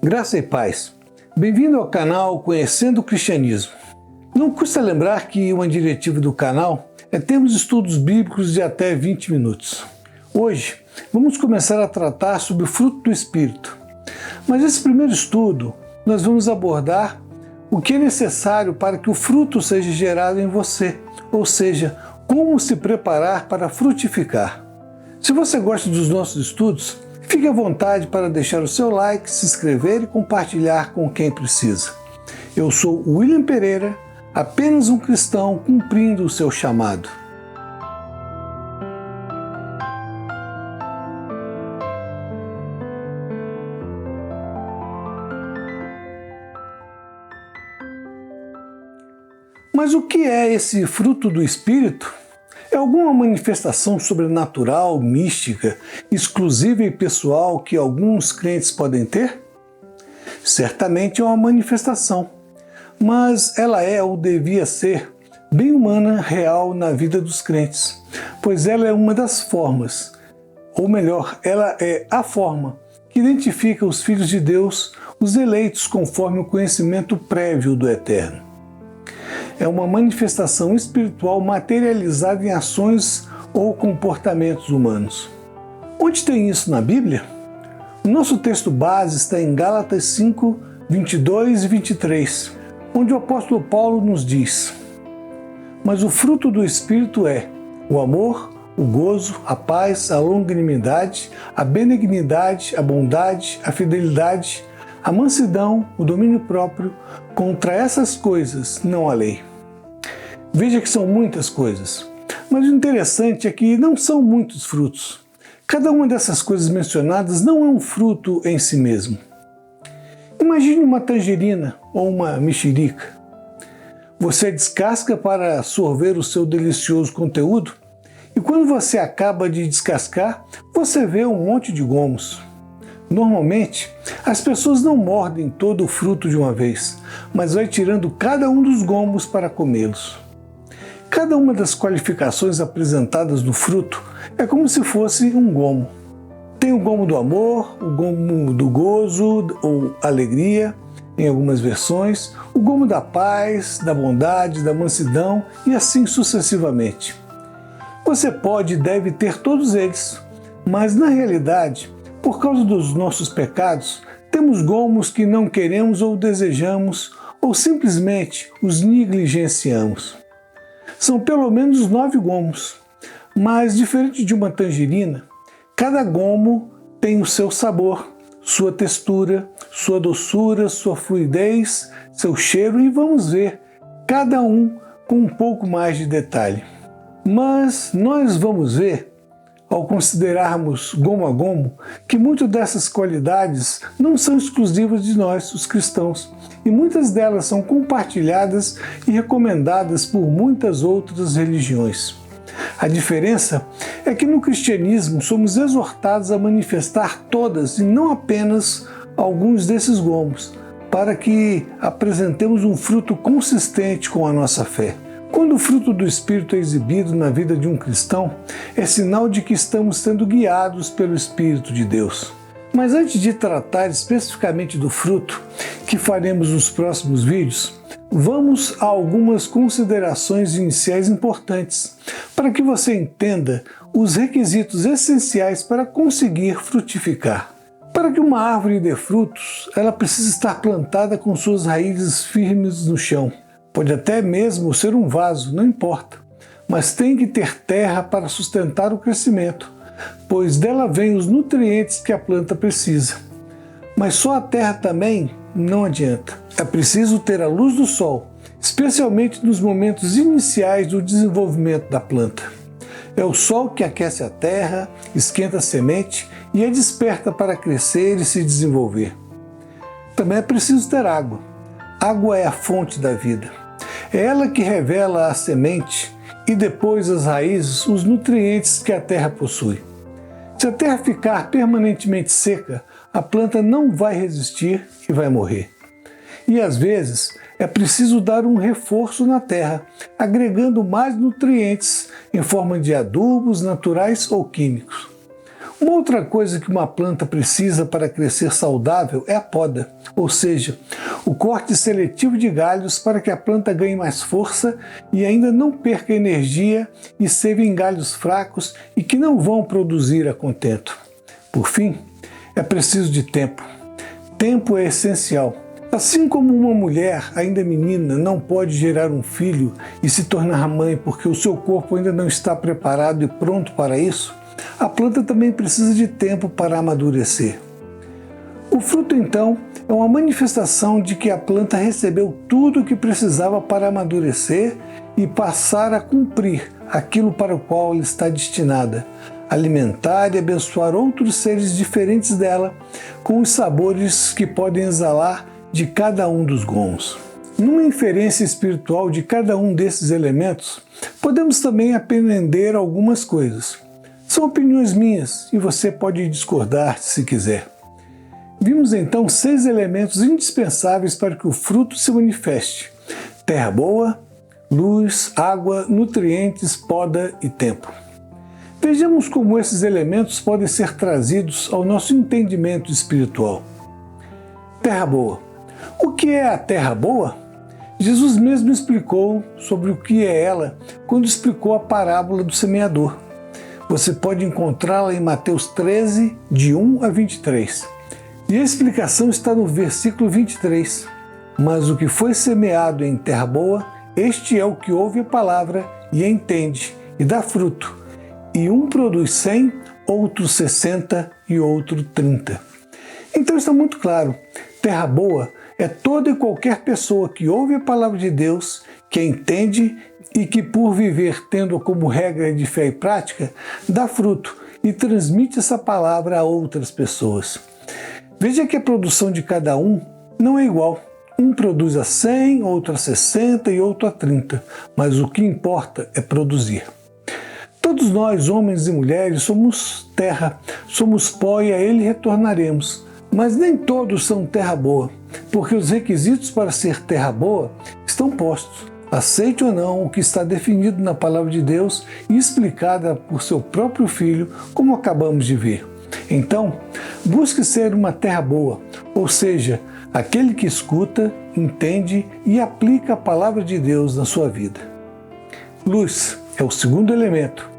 Graça e paz. Bem-vindo ao canal Conhecendo o Cristianismo. Não custa lembrar que uma diretiva do canal é termos estudos bíblicos de até 20 minutos. Hoje, vamos começar a tratar sobre o fruto do Espírito. Mas nesse primeiro estudo, nós vamos abordar o que é necessário para que o fruto seja gerado em você, ou seja, como se preparar para frutificar. Se você gosta dos nossos estudos, fique à vontade para deixar o seu like, se inscrever e compartilhar com quem precisa. Eu sou William Pereira, apenas um cristão cumprindo o seu chamado. Mas o que é esse fruto do Espírito? É alguma manifestação sobrenatural, mística, exclusiva e pessoal que alguns crentes podem ter? Certamente é uma manifestação, mas ela é ou devia ser bem humana, real na vida dos crentes, pois ela é uma das formas, ou melhor, ela é a forma que identifica os filhos de Deus, os eleitos conforme o conhecimento prévio do Eterno. É uma manifestação espiritual materializada em ações ou comportamentos humanos. Onde tem isso na Bíblia? O nosso texto base está em Gálatas 5, 22 e 23, onde o apóstolo Paulo nos diz: mas o fruto do Espírito é o amor, o gozo, a paz, a longanimidade, a benignidade, a bondade, a fidelidade, a mansidão, o domínio próprio. Contra essas coisas não há lei. Veja que são muitas coisas, mas o interessante é que não são muitos frutos. Cada uma dessas coisas mencionadas não é um fruto em si mesmo. Imagine uma tangerina ou uma mexerica. Você descasca para sorver o seu delicioso conteúdo e quando você acaba de descascar, você vê um monte de gomos. Normalmente, as pessoas não mordem todo o fruto de uma vez, mas vai tirando cada um dos gomos para comê-los. Cada uma das qualificações apresentadas no fruto é como se fosse um gomo. Tem o gomo do amor, o gomo do gozo ou alegria, em algumas versões, o gomo da paz, da bondade, da mansidão e assim sucessivamente. Você pode e deve ter todos eles, mas na realidade, por causa dos nossos pecados, temos gomos que não queremos ou desejamos ou simplesmente os negligenciamos. São pelo menos 9 gomos, mas diferente de uma tangerina, cada gomo tem o seu sabor, sua textura, sua doçura, sua fluidez, seu cheiro e vamos ver cada um com um pouco mais de detalhe. Mas nós vamos ver, ao considerarmos gomo a gomo, que muitas dessas qualidades não são exclusivas de nós, os cristãos, e muitas delas são compartilhadas e recomendadas por muitas outras religiões. A diferença é que no cristianismo somos exortados a manifestar todas e não apenas alguns desses gomos, para que apresentemos um fruto consistente com a nossa fé. Quando o fruto do Espírito é exibido na vida de um cristão, é sinal de que estamos sendo guiados pelo Espírito de Deus. Mas antes de tratar especificamente do fruto, que faremos nos próximos vídeos, vamos a algumas considerações iniciais importantes, para que você entenda os requisitos essenciais para conseguir frutificar. Para que uma árvore dê frutos, ela precisa estar plantada com suas raízes firmes no chão. Pode até mesmo ser um vaso, não importa, mas tem que ter terra para sustentar o crescimento, pois dela vêm os nutrientes que a planta precisa. Mas só a terra também não adianta. É preciso ter a luz do sol, especialmente nos momentos iniciais do desenvolvimento da planta. É o sol que aquece a terra, esquenta a semente e a desperta para crescer e se desenvolver. Também é preciso ter água. Água é a fonte da vida. É ela que revela à semente e depois às raízes os nutrientes que a terra possui. Se a terra ficar permanentemente seca, a planta não vai resistir e vai morrer. E às vezes é preciso dar um reforço na terra, agregando mais nutrientes em forma de adubos naturais ou químicos. Uma outra coisa que uma planta precisa para crescer saudável é a poda, ou seja, o corte seletivo de galhos para que a planta ganhe mais força e ainda não perca energia e seve em galhos fracos e que não vão produzir a contento. Por fim, é preciso de tempo. Tempo é essencial. Assim como uma mulher, ainda menina, não pode gerar um filho e se tornar mãe porque o seu corpo ainda não está preparado e pronto para isso, a planta também precisa de tempo para amadurecer. O fruto, então, é uma manifestação de que a planta recebeu tudo o que precisava para amadurecer e passar a cumprir aquilo para o qual ela está destinada, alimentar e abençoar outros seres diferentes dela com os sabores que podem exalar de cada um dos gomos. Numa inferência espiritual de cada um desses elementos, podemos também aprender algumas coisas. São opiniões minhas e você pode discordar se quiser. Vimos então 6 elementos indispensáveis para que o fruto se manifeste: terra boa, luz, água, nutrientes, poda e tempo. Vejamos como esses elementos podem ser trazidos ao nosso entendimento espiritual. Terra boa. O que é a terra boa? Jesus mesmo explicou sobre o que é ela quando explicou a parábola do semeador. Você pode encontrá-la em Mateus 13, de 1 a 23. E a explicação está no versículo 23. Mas o que foi semeado em terra boa, este é o que ouve a palavra e a entende, e dá fruto. E um produz 100, outro 60 e outro 30. Então está muito claro, terra boa é toda e qualquer pessoa que ouve a palavra de Deus, que a entende e que, por viver tendo como regra de fé e prática, dá fruto e transmite essa palavra a outras pessoas. Veja que a produção de cada um não é igual. Um produz a 100, outro a 60 e outro a 30, mas o que importa é produzir. Todos nós, homens e mulheres, somos terra, somos pó e a ele retornaremos. Mas nem todos são terra boa, porque os requisitos para ser terra boa estão postos. Aceite ou não o que está definido na palavra de Deus e explicada por seu próprio Filho, como acabamos de ver. Então, busque ser uma terra boa, ou seja, aquele que escuta, entende e aplica a palavra de Deus na sua vida. Luz é o segundo elemento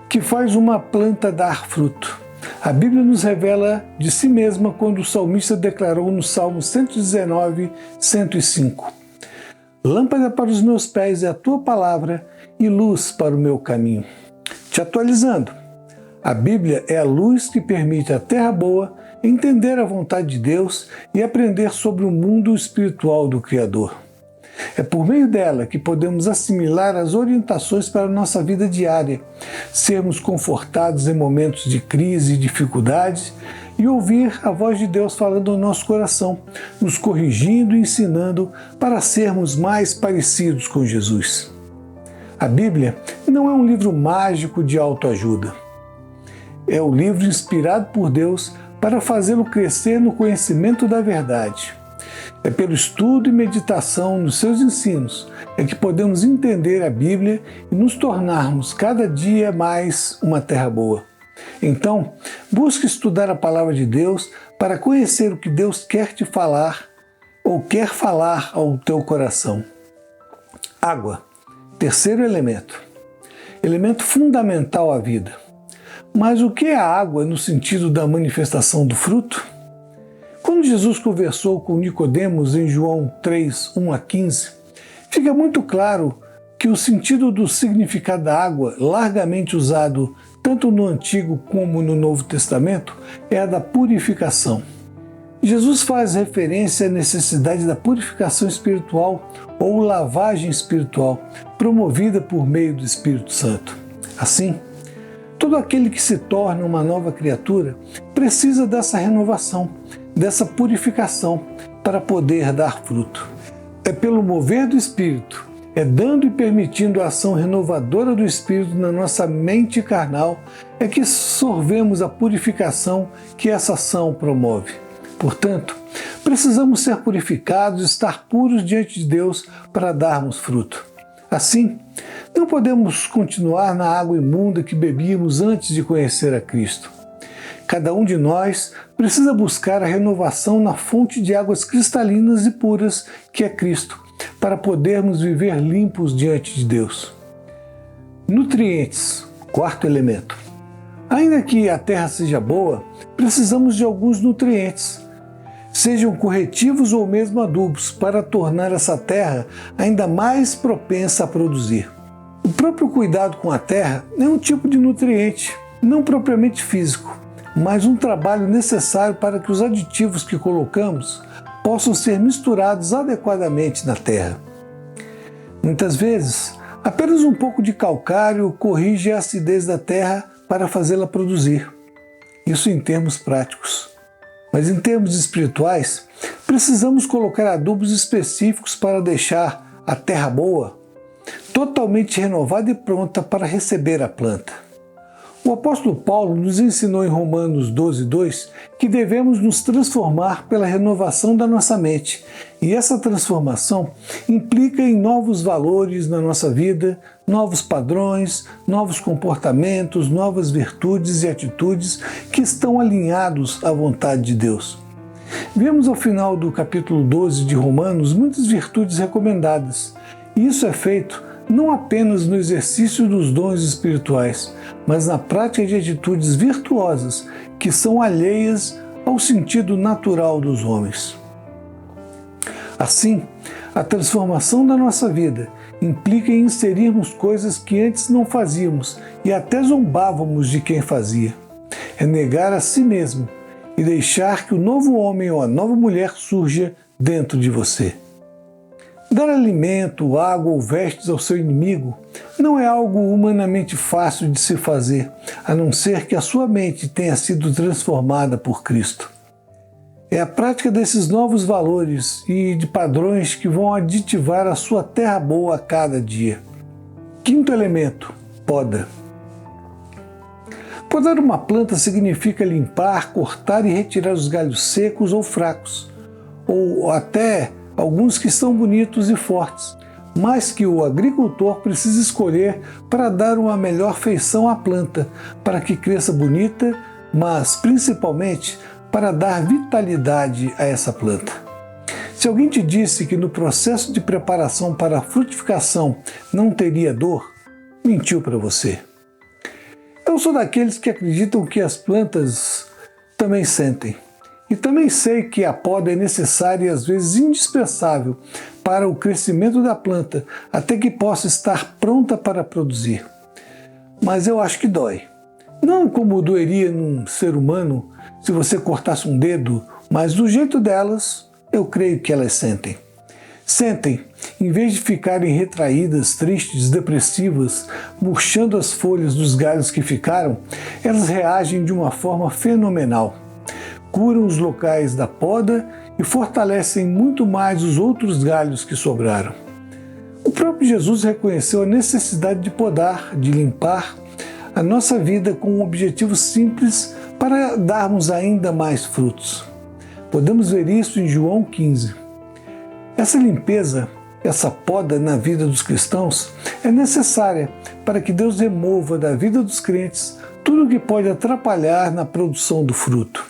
que faz uma planta dar fruto. A Bíblia nos revela de si mesma quando o salmista declarou no Salmo 119, 105: Lâmpada para os meus pés é a tua palavra e luz para o meu caminho. Te atualizando, a Bíblia é a luz que permite à terra boa entender a vontade de Deus e aprender sobre o mundo espiritual do Criador. É por meio dela que podemos assimilar as orientações para a nossa vida diária, sermos confortados em momentos de crise e dificuldades e ouvir a voz de Deus falando ao nosso coração, nos corrigindo e ensinando para sermos mais parecidos com Jesus. A Bíblia não é um livro mágico de autoajuda. É o livro inspirado por Deus para fazê-lo crescer no conhecimento da verdade. É pelo estudo e meditação nos seus ensinos é que podemos entender a Bíblia e nos tornarmos cada dia mais uma terra boa. Então, busque estudar a palavra de Deus para conhecer o que Deus quer te falar ou quer falar ao teu coração. Água, terceiro elemento. Elemento fundamental à vida. Mas o que é a água no sentido da manifestação do fruto? Quando Jesus conversou com Nicodemos em João 3, 1 a 15, fica muito claro que o sentido do significado da água, largamente usado tanto no Antigo como no Novo Testamento, é a da purificação. Jesus faz referência à necessidade da purificação espiritual ou lavagem espiritual, promovida por meio do Espírito Santo. Assim, todo aquele que se torna uma nova criatura precisa dessa renovação, dessa purificação para poder dar fruto. É pelo mover do Espírito, é dando e permitindo a ação renovadora do Espírito na nossa mente carnal, é que sorvemos a purificação que essa ação promove. Portanto, precisamos ser purificados, estar puros diante de Deus para darmos fruto. Assim, não podemos continuar na água imunda que bebíamos antes de conhecer a Cristo. Cada um de nós precisa buscar a renovação na fonte de águas cristalinas e puras que é Cristo, para podermos viver limpos diante de Deus. Nutrientes, quarto elemento. Ainda que a terra seja boa, precisamos de alguns nutrientes, sejam corretivos ou mesmo adubos, para tornar essa terra ainda mais propensa a produzir. O próprio cuidado com a terra é um tipo de nutriente, não propriamente físico, mas um trabalho necessário para que os aditivos que colocamos possam ser misturados adequadamente na terra. Muitas vezes, apenas um pouco de calcário corrige a acidez da terra para fazê-la produzir. Isso em termos práticos. Mas em termos espirituais, precisamos colocar adubos específicos para deixar a terra boa, totalmente renovada e pronta para receber a planta. O apóstolo Paulo nos ensinou em Romanos 12:2 que devemos nos transformar pela renovação da nossa mente, e essa transformação implica em novos valores na nossa vida, novos padrões, novos comportamentos, novas virtudes e atitudes que estão alinhados à vontade de Deus. Vemos ao final do capítulo 12 de Romanos muitas virtudes recomendadas, e isso é feito não apenas no exercício dos dons espirituais, mas na prática de atitudes virtuosas que são alheias ao sentido natural dos homens. Assim, a transformação da nossa vida implica em inserirmos coisas que antes não fazíamos e até zombávamos de quem fazia. É negar a si mesmo e deixar que o novo homem ou a nova mulher surja dentro de você. Dar alimento, água ou vestes ao seu inimigo não é algo humanamente fácil de se fazer, a não ser que a sua mente tenha sido transformada por Cristo. É a prática desses novos valores e de padrões que vão aditivar a sua terra boa a cada dia. Quinto elemento, poda. Podar uma planta significa limpar, cortar e retirar os galhos secos ou fracos, ou até alguns que são bonitos e fortes, mas que o agricultor precisa escolher para dar uma melhor feição à planta, para que cresça bonita, mas principalmente para dar vitalidade a essa planta. Se alguém te disse que no processo de preparação para a frutificação não teria dor, mentiu para você. Eu sou daqueles que acreditam que as plantas também sentem. E também sei que a poda é necessária e às vezes indispensável para o crescimento da planta, até que possa estar pronta para produzir. Mas eu acho que dói. Não como doeria num ser humano se você cortasse um dedo, mas do jeito delas, eu creio que elas sentem. Sentem, em vez de ficarem retraídas, tristes, depressivas, murchando as folhas dos galhos que ficaram, elas reagem de uma forma fenomenal. Curam os locais da poda e fortalecem muito mais os outros galhos que sobraram. O próprio Jesus reconheceu a necessidade de podar, de limpar a nossa vida com um objetivo simples para darmos ainda mais frutos. Podemos ver isso em João 15. Essa limpeza, essa poda na vida dos cristãos é necessária para que Deus remova da vida dos crentes tudo que pode atrapalhar na produção do fruto.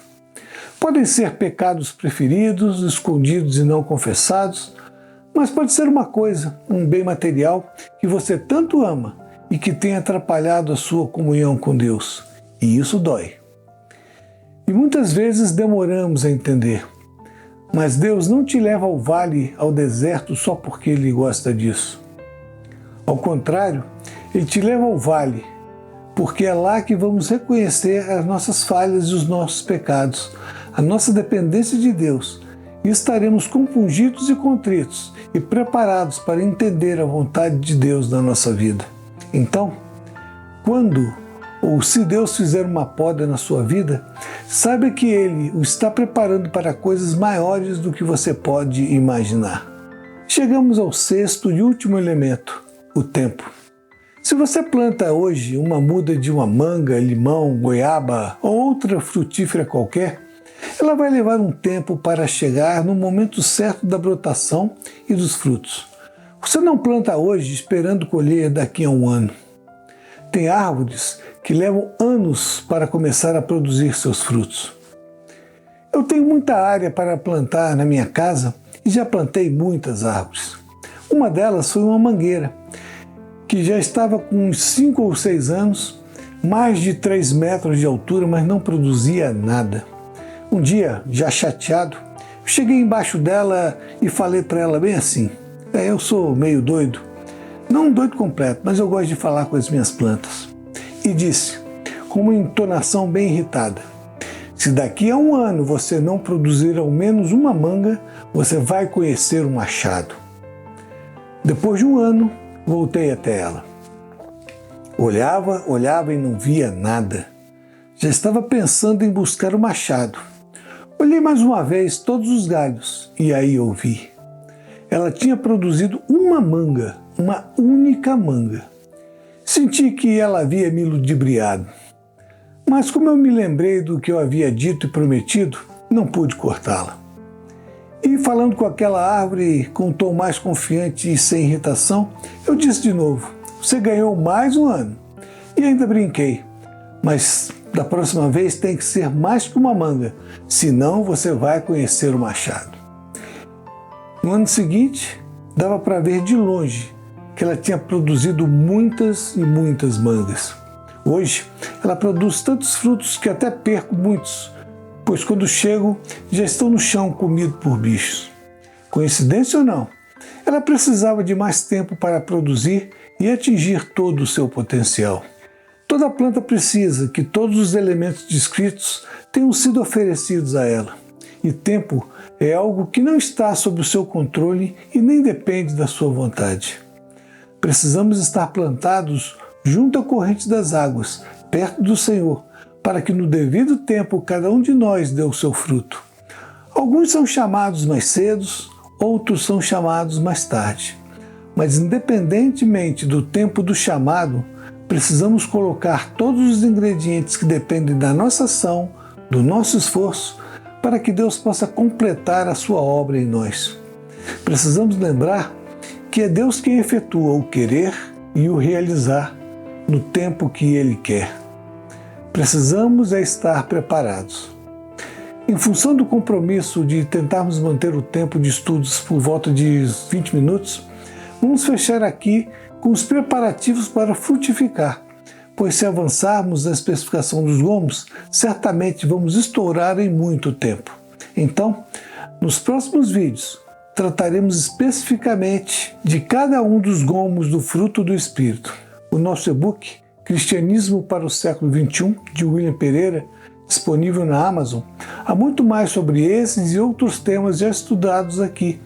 Podem ser pecados preferidos, escondidos e não confessados, mas pode ser uma coisa, um bem material que você tanto ama e que tem atrapalhado a sua comunhão com Deus. E isso dói. E muitas vezes demoramos a entender. Mas Deus não te leva ao vale, ao deserto, só porque Ele gosta disso. Ao contrário, Ele te leva ao vale, porque é lá que vamos reconhecer as nossas falhas e os nossos pecados, a nossa dependência de Deus, e estaremos compungidos e contritos e preparados para entender a vontade de Deus na nossa vida. Então, quando ou se Deus fizer uma poda na sua vida, saiba que Ele o está preparando para coisas maiores do que você pode imaginar. Chegamos ao sexto e último elemento, o tempo. Se você planta hoje uma muda de uma manga, limão, goiaba ou outra frutífera qualquer, ela vai levar um tempo para chegar no momento certo da brotação e dos frutos. Você não planta hoje esperando colher daqui a um ano. Tem árvores que levam anos para começar a produzir seus frutos. Eu tenho muita área para plantar na minha casa e já plantei muitas árvores. Uma delas foi uma mangueira, que já estava com uns 5 ou 6 anos, mais de 3 metros de altura, mas não produzia nada. Um dia, já chateado, eu cheguei embaixo dela e falei para ela bem assim: eu sou meio doido, não um doido completo, mas eu gosto de falar com as minhas plantas. E disse, com uma entonação bem irritada: se daqui a 1 ano você não produzir ao menos uma manga, você vai conhecer um machado. Depois de 1 ano, voltei até ela. Olhava e não via nada. Já estava pensando em buscar o machado. Olhei mais uma vez todos os galhos e aí eu vi. Ela tinha produzido uma manga, uma única manga. Senti que ela havia me ludibriado. Mas como eu me lembrei do que eu havia dito e prometido, não pude cortá-la. E falando com aquela árvore com um tom mais confiante e sem irritação, eu disse de novo: você ganhou mais 1 ano. E ainda brinquei: mas da próxima vez tem que ser mais que uma manga, senão você vai conhecer o machado. No ano seguinte, dava para ver de longe que ela tinha produzido muitas e muitas mangas. Hoje, ela produz tantos frutos que até perco muitos, pois quando chego, já estão no chão comidos por bichos. Coincidência ou não, ela precisava de mais tempo para produzir e atingir todo o seu potencial. Toda planta precisa que todos os elementos descritos tenham sido oferecidos a ela. E tempo é algo que não está sob o seu controle e nem depende da sua vontade. Precisamos estar plantados junto à corrente das águas, perto do Senhor, para que no devido tempo cada um de nós dê o seu fruto. Alguns são chamados mais cedo, outros são chamados mais tarde. Mas independentemente do tempo do chamado, precisamos colocar todos os ingredientes que dependem da nossa ação, do nosso esforço, para que Deus possa completar a sua obra em nós. Precisamos lembrar que é Deus quem efetua o querer e o realizar no tempo que Ele quer. Precisamos estar preparados. Em função do compromisso de tentarmos manter o tempo de estudos por volta de 20 minutos, vamos fechar aqui com os preparativos para frutificar, pois se avançarmos na especificação dos gomos, certamente vamos estourar em muito tempo. Então, nos próximos vídeos, trataremos especificamente de cada um dos gomos do fruto do Espírito. O nosso e-book, Cristianismo para o século XXI, de William Pereira, disponível na Amazon, há muito mais sobre esses e outros temas já estudados aqui,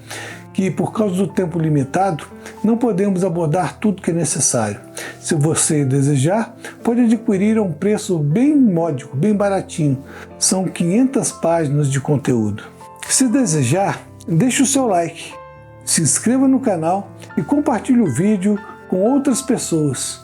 que por causa do tempo limitado, não podemos abordar tudo que é necessário. Se você desejar, pode adquirir a um preço bem módico, bem baratinho. São 500 páginas de conteúdo. Se desejar, deixe o seu like, se inscreva no canal e compartilhe o vídeo com outras pessoas.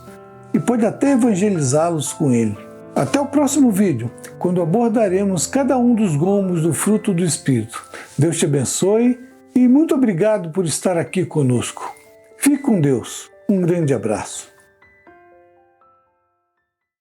E pode até evangelizá-los com ele. Até o próximo vídeo, quando abordaremos cada um dos gomos do fruto do Espírito. Deus te abençoe e muito obrigado por estar aqui conosco. Fique com Deus. Um grande abraço.